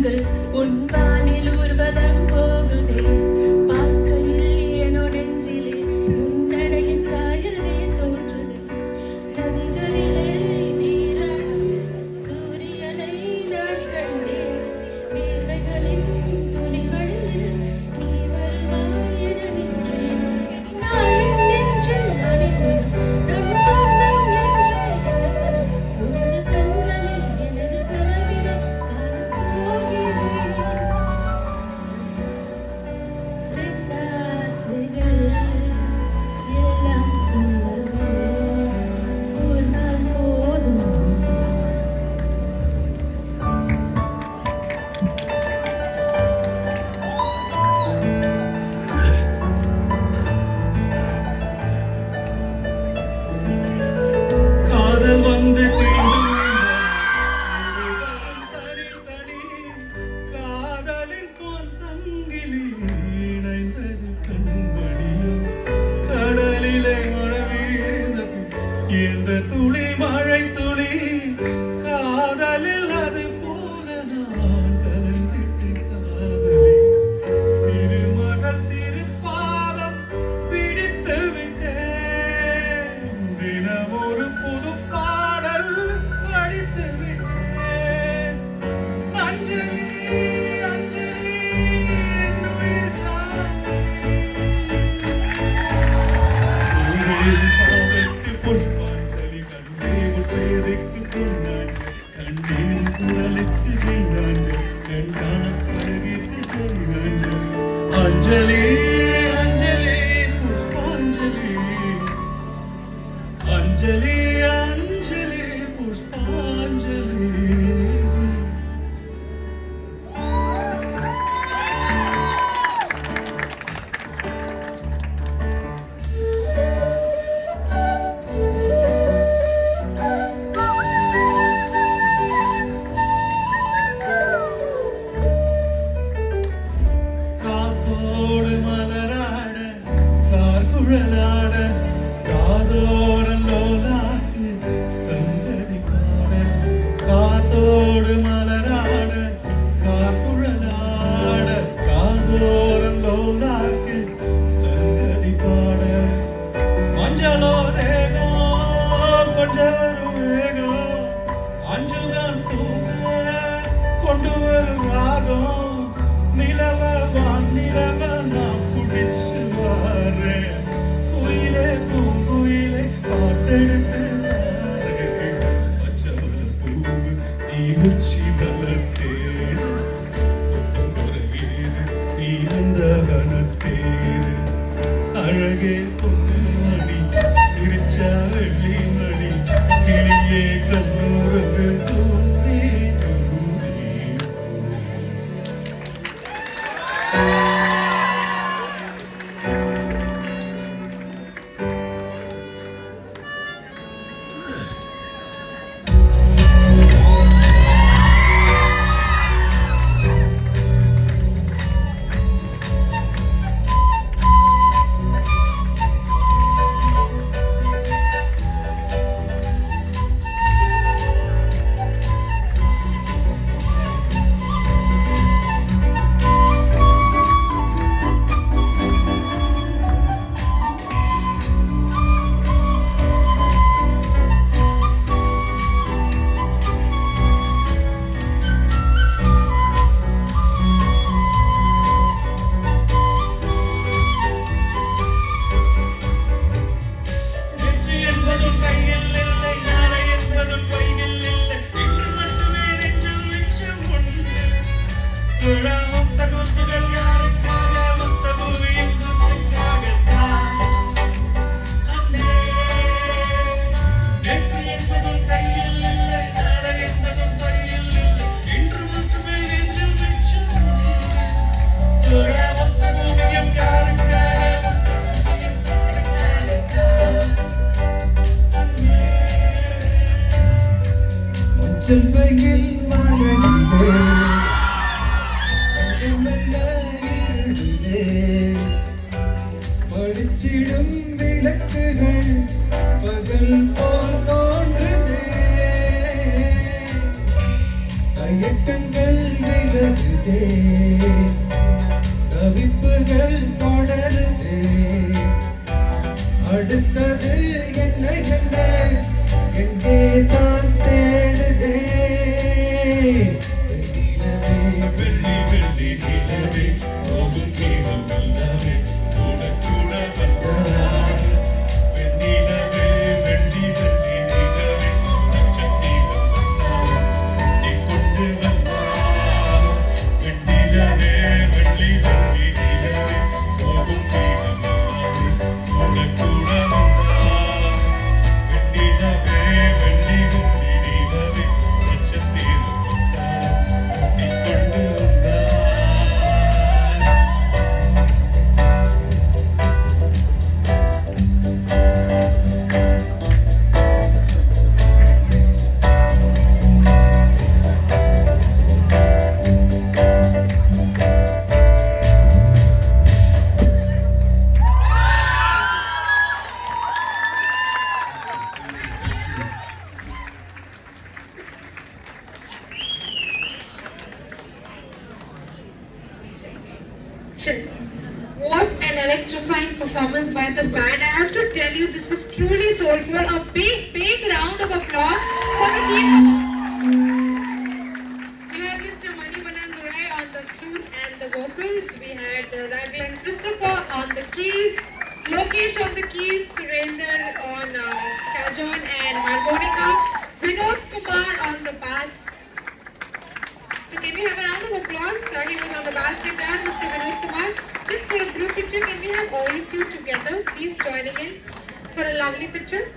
கண்கள் உன்பானில் ஊர்வலம் போகுதே பார்க்கையில் ஏனோ நெஞ்சிலே உன்னடையின் சாயலே தோன்றுதே நதிகளிலே நீராடும் சூரியனை நான் கண்டேன் வேர்வைகளின் துளி வழியில் நீ வருவாய் என நின்றேன் நான் என் நெஞ்சில் அணிமுகம் நான் சொந்தம் என்ற எண்ணம் உனது கண்களில் எனது கனவினை காணப் போகிறேன் ரெண்டாசைகள் எல்லாம் சொல்லவே ஒரு நாள் போதும் காதல் வந்து காதலின் போன் சங்கிலி இணைந்தது கண்மணியும் கடலிலே மழை வீழ்ந்த எந்த துளி மழை துளி காதலில் அது போல நான் கலந்திட்டேன் காதலி திருமகள் திருப்பாதம் பிடித்து விட்டேன் தினம் ஒரு புது பாடல் படித்து விட்டேன் அஞ்சலி அஞ்சலி என் உயிர் காதலி பாதத்து புஷ்பாஞ்சலி கண்டே முற்பேருக்கு பொன்னாஞ்சலி கண்டேன் குரலுக்கு வீணாஞ்சலி கண் காண பழகிற்கு பொன்னாஞ்சலி அஞ்சலி அஞ்சலி புஷ்பாஞ்சலி அஞ்சலி அஞ்சலி புஷ்பாஞ்சலி காத்தோடு மலராட கார்குழலாட காதோரம் லோலாக்கு சங்கதி பாட காத்தோடு மலராட கார்குழலாட காதோரம் லோலாக்கு சங்கதி பாட மஞ்சளோ தேகம் கொஞ்சம் வரும் வேகம் அஞ்சுதான் தூங்க கொண்டு வரும் ராகம் நிலவ வான் நிலவ நான் குடிச்சு வாரேன் குயிலே பூங்குயிலே பாட்டெடுத்து தாரேன் பச்சவள பூவு நீ உச்சி வளர்த்தேன் புத்தம் குறையேது நீ அந்த வனத்தேரு அழகே பொண்ணு மணி சிரிச்சா வெள்ளி மணி கிளியே கண்ணூரங்கு தூரே தூரே வெற்றி என்பதும் கையில் இல்லை நாளை என்பதும் கையில் இல்லை இன்று மட்டுமே நெஞ்சில் மிச்சம் உண்டு விழா முத்த கூத்துகள் யாருக்காக முத்த பூவியின் கூத்துக்காகத்தான் அண்ணே வெற்றி என்பதும் கையில் இல்லை நாளை என்பதும் கையில் இல்லை இன்று மட்டுமே நெஞ்சில் மிச்சம் உண்டு விழா முத்த பூவியும் யாருக்காக செல்வையில் மழை படிச்சிடும் விளக்குகள் பகல் போல் தோன்றுதே தயக்கங்கள் விலகிட பழகுதே தவிப்புகள் தொடருதே அடுத்தது என்ன என்ன எங்கே தான் தேடுதே வெள்ளி வெள்ளி நிலவே போகும் நேரம் எல்லாமே கூட கூட வந்தார் வெண்ணிலவே வெள்ளி வெள்ளி நிலவே நட்சத்திரம் வந்தார் கட்டி கொண்டு வந்தார் வெண்ணிலவே வெள்ளி வெள்ளி நிலவே போகும் நேரம் எல்லாமே கூட கூட வந்தார் வெண்ணிலவே வெள்ளி வெள்ளி நிலவே நட்சத்திரம் வந்தார் கட்டி கொண்டு வந்தார் What an electrifying performance by the band. I have to tell you, this was truly soulful. A big round of applause for the team. We had Mr. Mani Banandurai on the flute and the vocals. We had Raglan Christopher on the keys, Lokesh on the keys, Surender on cajon and harmonica, Vinod Kumar on the bass. So can we have a round of applause? He was on the bass guitar, Mr. Vinod Kumar. Just for a group picture, can we have all of you together, please joining in for a lovely picture?